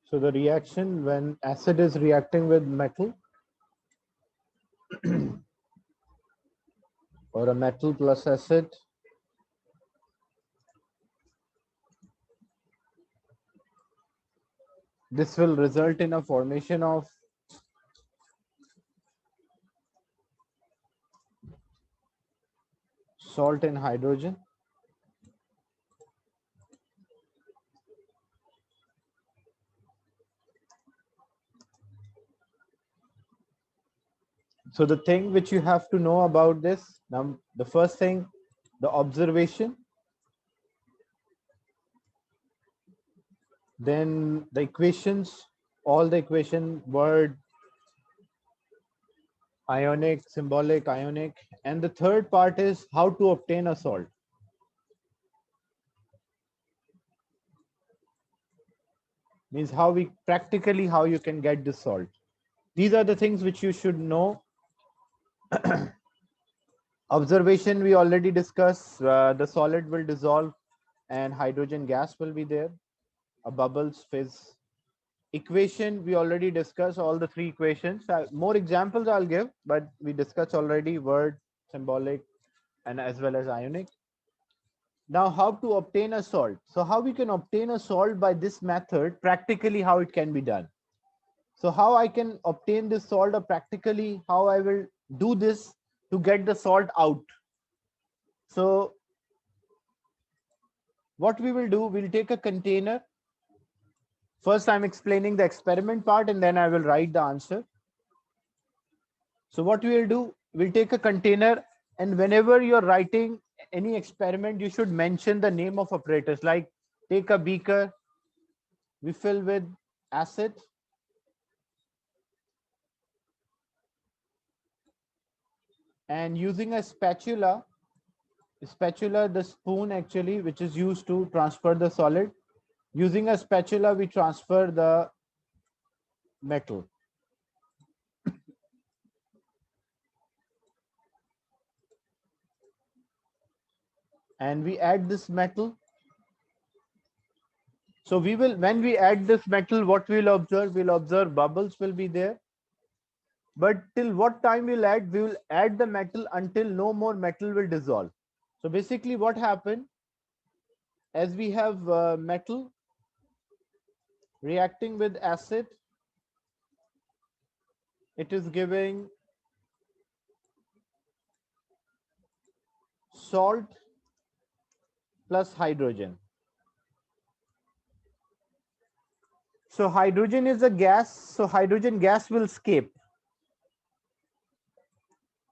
So the reaction when acid is reacting with metal or a metal plus acid, this will result in a formation of salt and hydrogen. So the thing which you have to know about this, now the first thing, the observation, then the equations, all the equation, word, ionic, symbolic, ionic, and the third part is how to obtain a salt. Means how we practically how you can get this salt. These are the things which you should know. Observation we already discussed. The solid will dissolve and hydrogen gas will be there. A bubbles fizz. Equation we already discussed all the three equations. More examples I'll give, but we discussed already word, symbolic, and as well as ionic. Now how to obtain a salt. So how we can obtain a salt by this method, practically how it can be done. So how I can obtain this salt, or practically how I will do this to get the salt out. So what we will do, we'll take a container. First I'm explaining the experiment part and then I will write the answer. So what we will do, we'll take a container, and whenever you're writing any experiment, you should mention the name of apparatus. Like take a beaker, we fill with acid. And using a spatula, the spoon actually, which is used to transfer the solid. Using a spatula, we transfer the metal. And we add this metal. So we will, when we add this metal, what we'll observe? We'll observe bubbles will be there. But till what time we'll add? We will add the metal until no more metal will dissolve. So basically what happened, as we have metal reacting with acid, it is giving salt plus hydrogen. So hydrogen is a gas, so hydrogen gas will escape.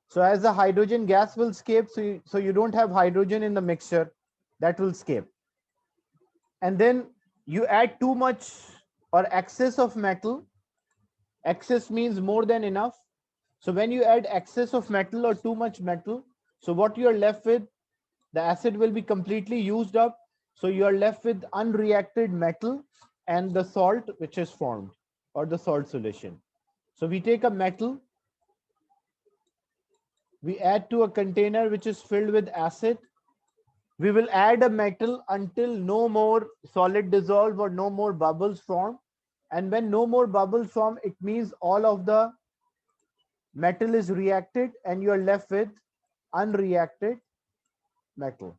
So as the hydrogen gas will escape, so you don't have hydrogen in the mixture, that will escape. And then you add too much or excess of metal. Excess means more than enough. So when you add excess of metal or too much metal, so what you are left with, the acid will be completely used up. So you are left with unreacted metal and the salt which is formed, or the salt solution. So we take a metal, we add to a container which is filled with acid. We will add a metal until no more solid dissolve or no more bubbles form. And when no more bubbles form, it means all of the metal is reacted and you are left with unreacted metal.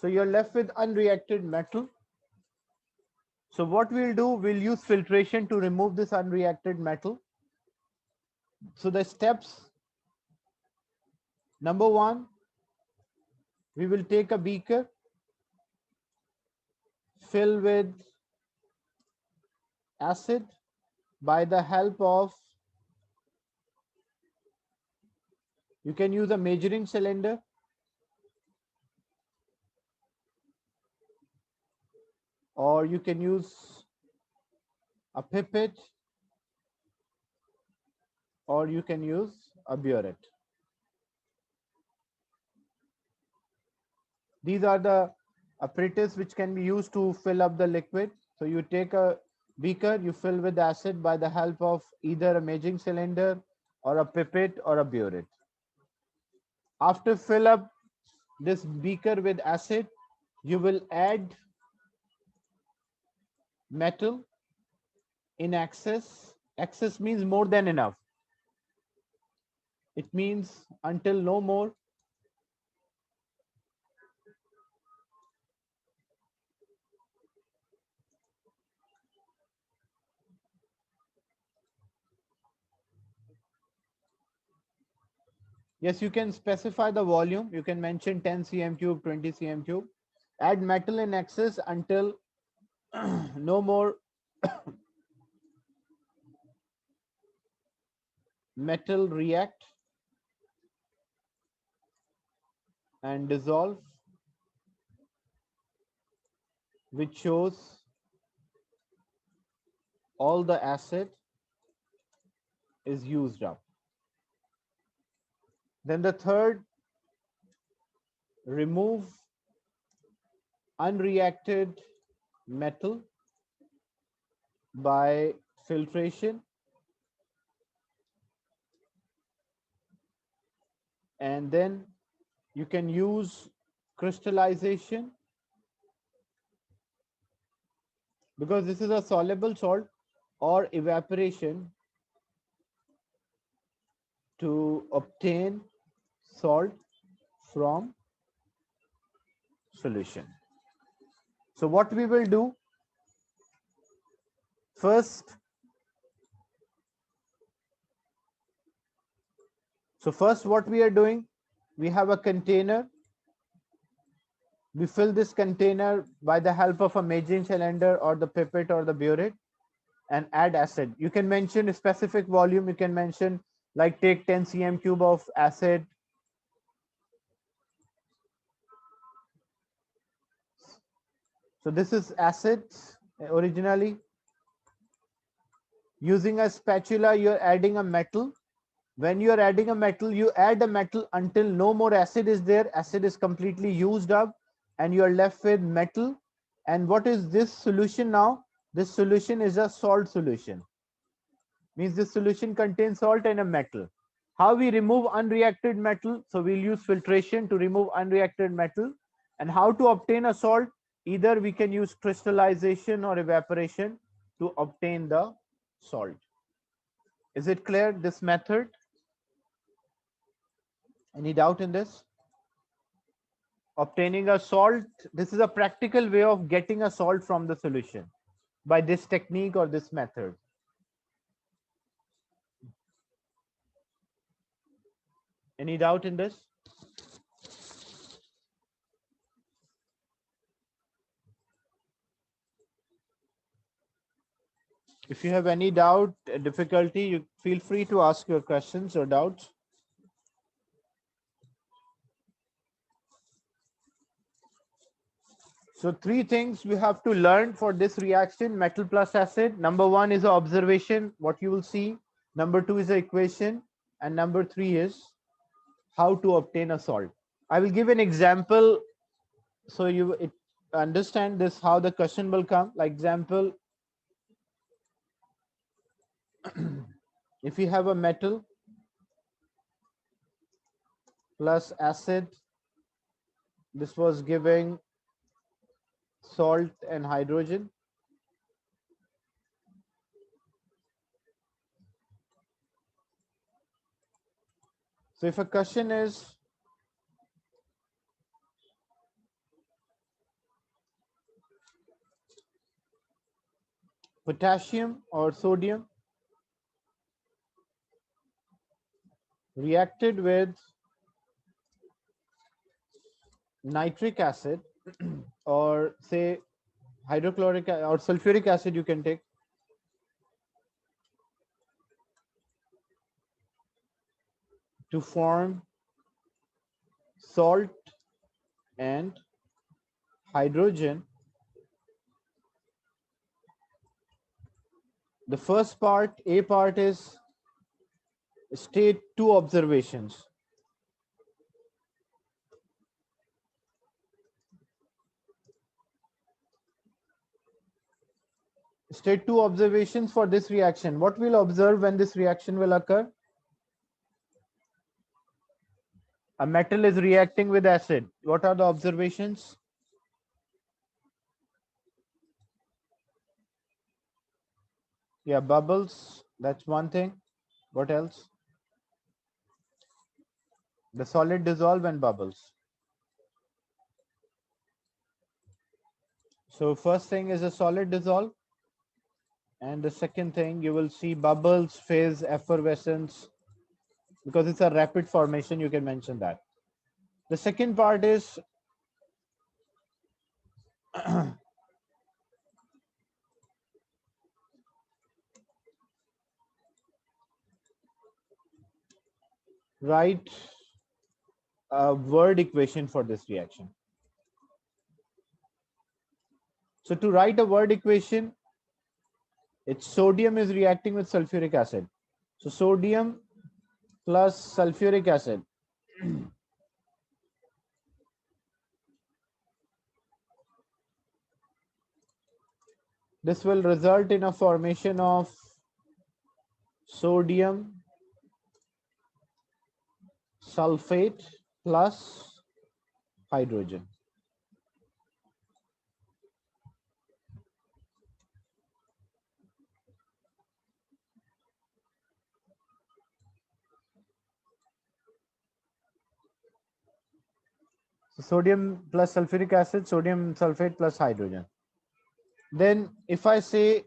So you're left with unreacted metal. So what we'll do, we'll use filtration to remove this unreacted metal. So the steps, number one, we will take a beaker, fill with acid by the help of, you can use a measuring cylinder, or you can use a pipette, or you can use a burette. These are the apparatus which can be used to fill up the liquid. So you take a beaker, you fill with acid by the help of either a measuring cylinder or a pipette or a burette. After fill up this beaker with acid, you will add metal in excess. Excess means more than enough. It means until no more. Yes, you can specify the volume. You can mention 10 cm cube, 20 cm cube. Add metal in excess until no more metal react and dissolve, which shows all the acid is used up. Then the third, remove unreacted metal by filtration, and then you can use crystallization, because this is a soluble salt, or evaporation to obtain salt from solution. So what we will do first, what we are doing, we have a container. We fill this container by the help of a measuring cylinder or the pipette or the burette and add acid. You can mention a specific volume. You can mention like take 10 cm cube of acid. So this is acid originally. Using a spatula, you're adding a metal. When you're adding a metal, you add a metal until no more acid is there. Acid is completely used up and you're left with metal. And what is this solution now? This solution is a salt solution. Means this solution contains salt and a metal. How we remove unreacted metal? So we'll use filtration to remove unreacted metal. And how to obtain a salt? Either we can use crystallization or evaporation to obtain the salt. Is it clear, this method? Any doubt in this? Obtaining a salt, this is a practical way of getting a salt from the solution by this technique or this method. Any doubt in this? If you have any doubt, difficulty, you feel free to ask your questions or doubts. So three things we have to learn for this reaction, metal plus acid. Number one is the observation, what you will see. Number two is the equation. And number three is how to obtain a salt. I will give an example so you understand this, how the question will come. Like example, if you have a metal plus acid, this was giving salt and hydrogen. So if a question is potassium or sodium reacted with nitric acid or say hydrochloric or sulfuric acid, you can take, to form salt and hydrogen. The first part, A part, is state two State 2 observations for this reaction. What we'll observe when this reaction will occur? A metal is reacting with acid. What are the observations? Yeah, bubbles. That's one thing. What else? The solid dissolve and bubbles. So first thing is a solid dissolve. And the second thing, you will see bubbles, phase, effervescence. Because it's a rapid formation, you can mention that. The second part is write a word equation for this reaction. So to write a word equation, it's sodium is reacting with sulfuric acid. So sodium plus sulfuric acid. This will result in a formation of sodium sulfate plus hydrogen. So sodium plus sulfuric acid, sodium sulfate plus hydrogen. Then if I say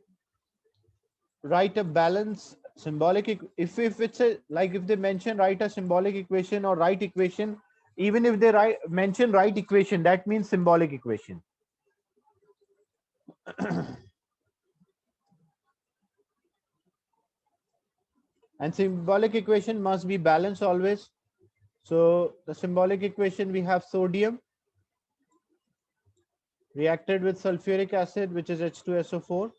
write a balance symbolic, if it's a, like if they mention write a symbolic equation or right equation, even if they mention right equation, that means symbolic equation. And symbolic equation must be balanced always. So the symbolic equation, we have sodium reacted with sulfuric acid, which is H2SO4.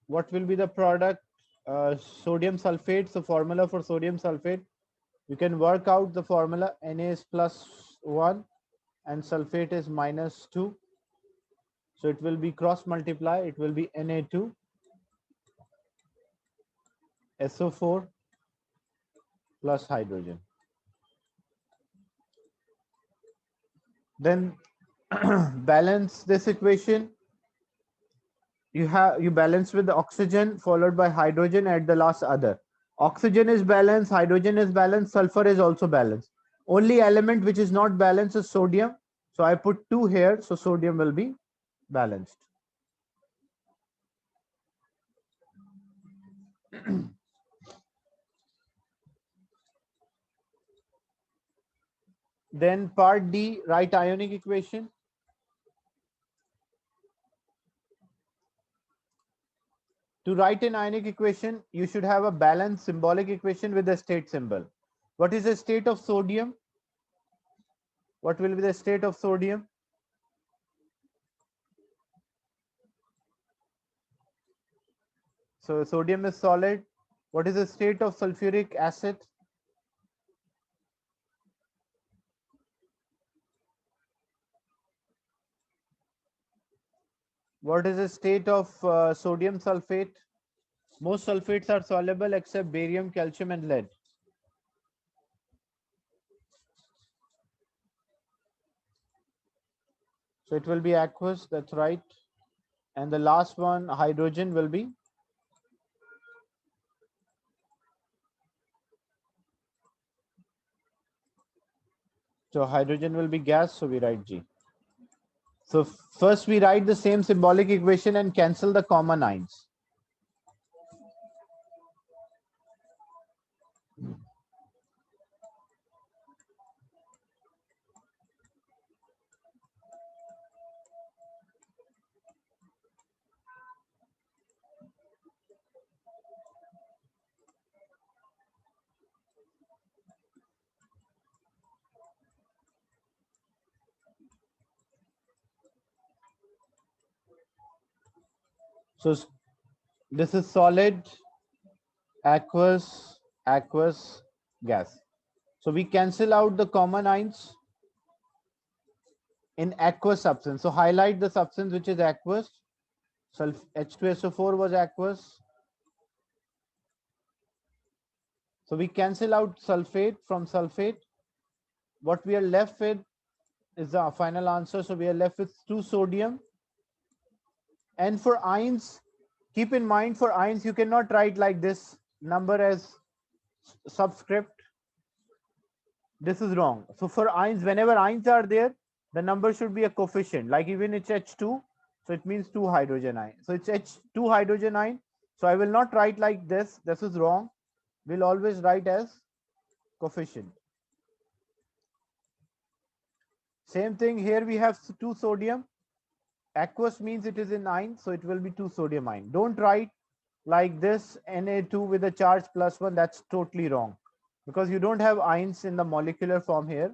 What will be the product? Sodium sulfate. So formula for sodium sulfate, you can work out the formula. Na is +1 and sulfate is -2. So it will be cross multiply. It will be Na2 SO4 plus hydrogen. Then balance this equation. You balance with the oxygen followed by hydrogen at the last other. Oxygen is balanced, hydrogen is balanced, sulfur is also balanced. Only element which is not balanced is sodium. So I put 2 here, so sodium will be balanced. Then part D, write ionic equation. To write an ionic equation, you should have a balanced symbolic equation with a state symbol. What is the state of sodium? What will be the state of sodium? So sodium is solid. What is the state of sulfuric acid? What is the state of sodium sulfate? Most sulfates are soluble except barium, calcium, and lead. So it will be aqueous, that's right. And the last one, hydrogen, will be? So hydrogen will be gas, so we write G. So first we write the same symbolic equation and cancel the common ions. So this is solid, aqueous, aqueous, gas. So we cancel out the common ions. in aqueous substance. So highlight the substance which is aqueous. H2SO4 was aqueous. So we cancel out sulfate from sulfate. What we are left with is the final answer. So we are left with 2 sodium. And for ions, keep in mind, for ions, you cannot write like this number as subscript. This is wrong. So for ions, whenever ions are there, the number should be a coefficient. Like even it's H2, so it means 2 hydrogen ion. So it's H2 hydrogen ion. So I will not write like this. This is wrong. We'll always write as coefficient. Same thing here, we have 2 sodium. Aqueous means it is in ion, so it will be 2 sodium ion. Don't write like this Na2 with a charge +1. That's totally wrong, because you don't have ions in the molecular form here.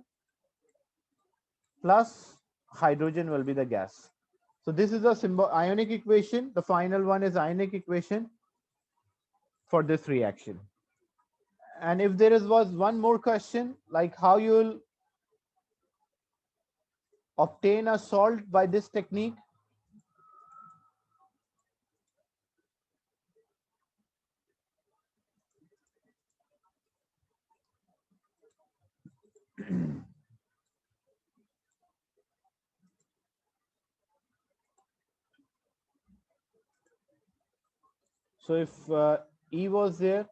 Plus hydrogen will be the gas. So this is a ionic equation. The final one is ionic equation for this reaction. And if there was one more question, like how you will obtain a salt by this technique. So if E was there,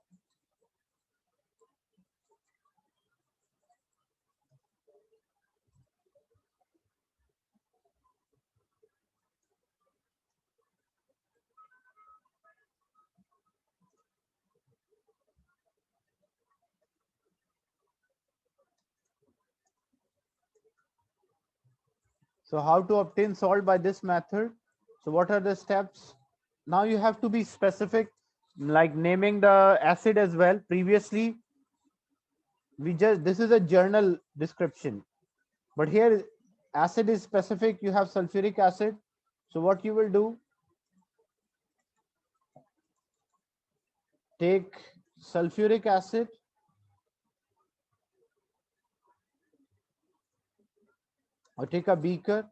so how to obtain salt by this method? So what are the steps? Now you have to be specific, like naming the acid as well. Previously, this is a journal description, but here acid is specific. You have sulfuric acid. So what you will do, take sulfuric acid, or take a beaker,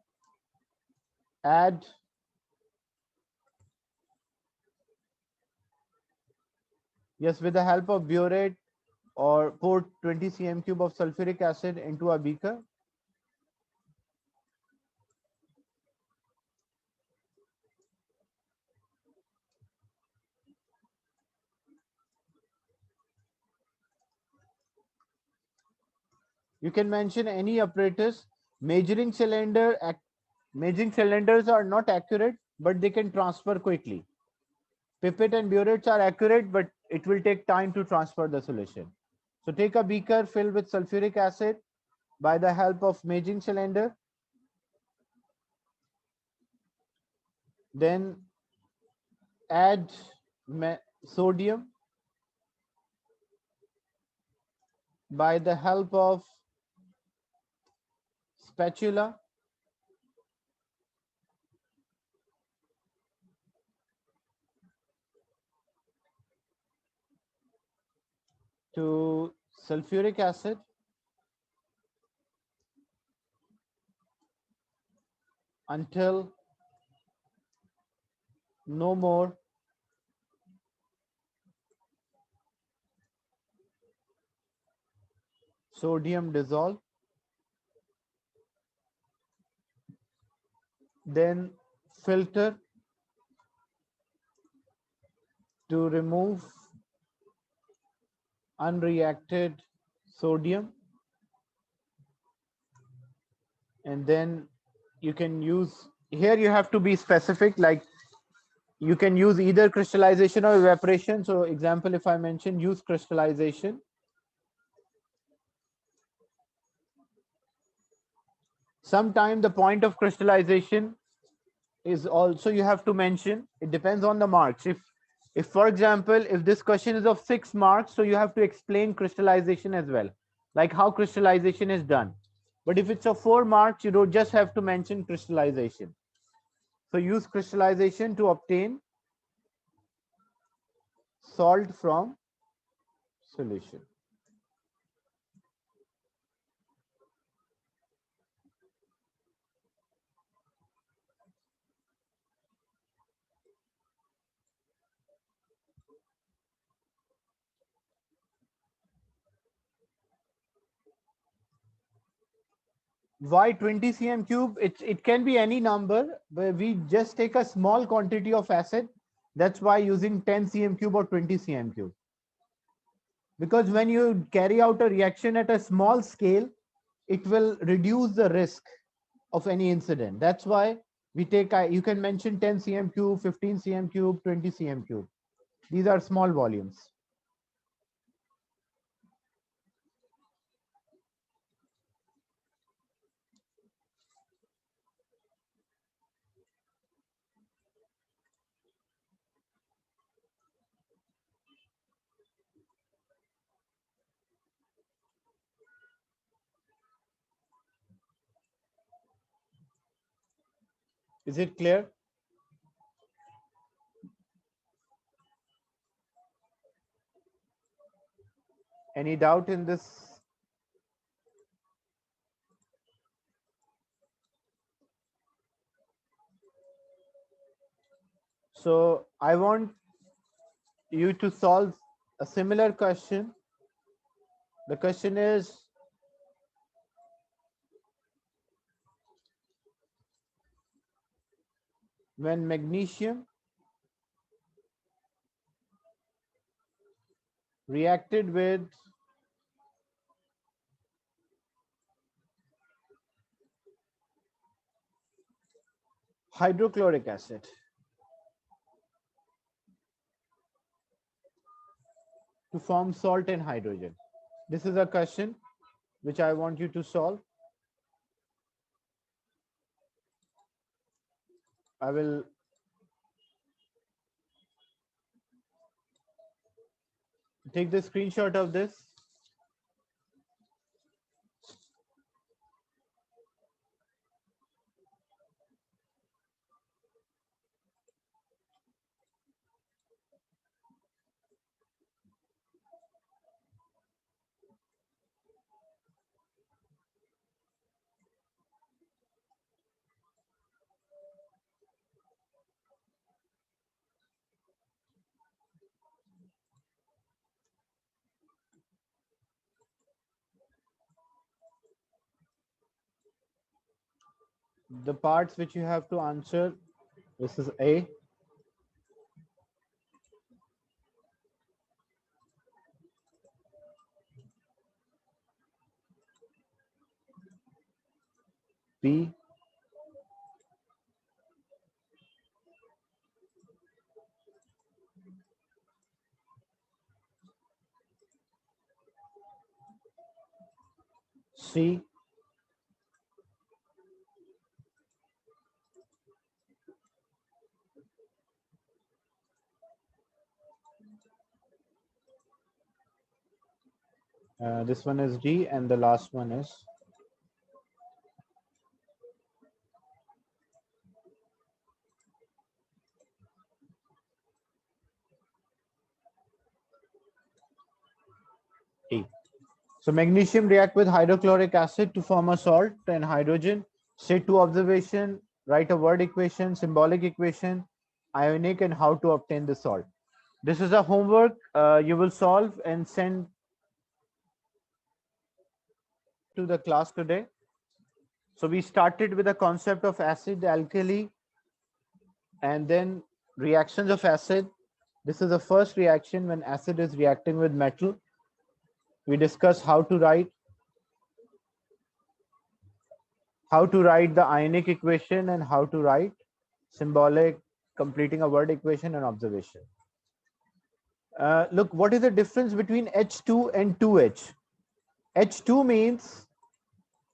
add with the help of burette, or pour 20 cm cube of sulfuric acid into a beaker. You can mention any apparatus. Measuring cylinders are not accurate, but they can transfer quickly. Pipette and burettes are accurate, but it will take time to transfer the solution. So take a beaker filled with sulfuric acid by the help of measuring cylinder. Then add sodium by the help of spatula. To sulfuric acid until no more sodium dissolve. Then filter to remove unreacted sodium, and then you can use, here you have to be specific, like you can use either crystallization or evaporation. So example, if I mention use crystallization, sometime the point of crystallization is also you have to mention. It depends on the marks. If for example, if this question is of 6 marks, so you have to explain crystallization as well, like how crystallization is done. But if it's of 4 marks, you don't just have to mention crystallization. So use crystallization to obtain salt from solution. Why 20 cm cube? It can be any number, but we just take a small quantity of acid. That's why using 10 cm cube or 20 cm cube. Because when you carry out a reaction at a small scale, it will reduce the risk of any incident. That's why we take, you can mention 10 cm cube, 15 cm cube, 20 cm cube. These are small volumes. Is it clear? Any doubt in this? So I want you to solve a similar question. The question is, when magnesium reacted with hydrochloric acid to form salt and hydrogen. This is a question which I want you to solve. I will take the screenshot of this. The parts which you have to answer, this is A. B. C. This one is D, and the last one is E. So magnesium react with hydrochloric acid to form a salt and hydrogen. State 2 observation, write a word equation, symbolic equation, ionic, and how to obtain the salt. This is a homework you will solve and send to the class today. So we started with the concept of acid, alkali, and then reactions of acid. This is the first reaction when acid is reacting with metal. We discussed how to write the ionic equation and how to write symbolic, completing a word equation and observation. Look, what is the difference between H2 and 2H? H2 means,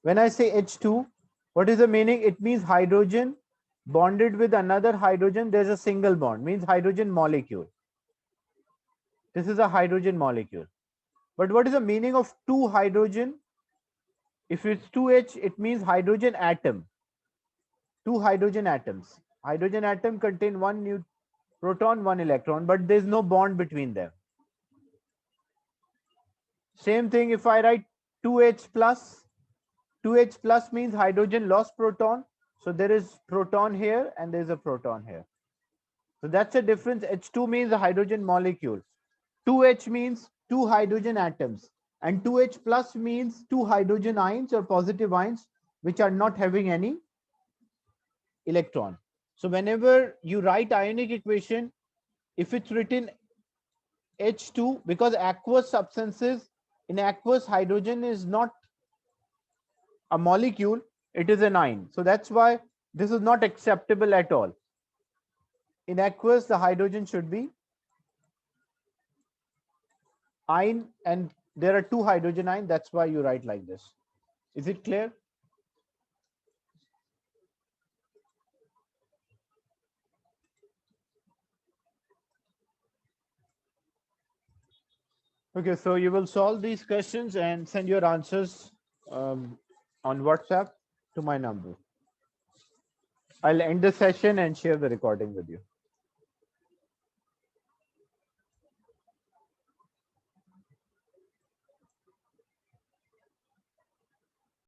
when I say H2, what is the meaning? It means hydrogen bonded with another hydrogen. There's a single bond, means hydrogen molecule. This is a hydrogen molecule. But what is the meaning of 2 hydrogen? If it's 2H, it means hydrogen atom. 2 hydrogen atoms. Hydrogen atom contain 1 proton, 1 electron, but there's no bond between them. Same thing if I write 2H plus. 2H plus means hydrogen lost proton. So there is proton here and there's a proton here. So that's the difference. H2 means a hydrogen molecule. 2H means two hydrogen atoms. And 2H plus means two hydrogen ions or positive ions which are not having any electron. So whenever you write ionic equation, if it's written H2, because aqueous substances, in aqueous hydrogen is not a molecule, it is an ion. So that's why this is not acceptable at all. In aqueous, the hydrogen should be ion, and there are two hydrogen ions. That's why you write like this. Is it clear? Okay, so you will solve these questions and send your answers on WhatsApp to my number. I'll end the session and share the recording with you.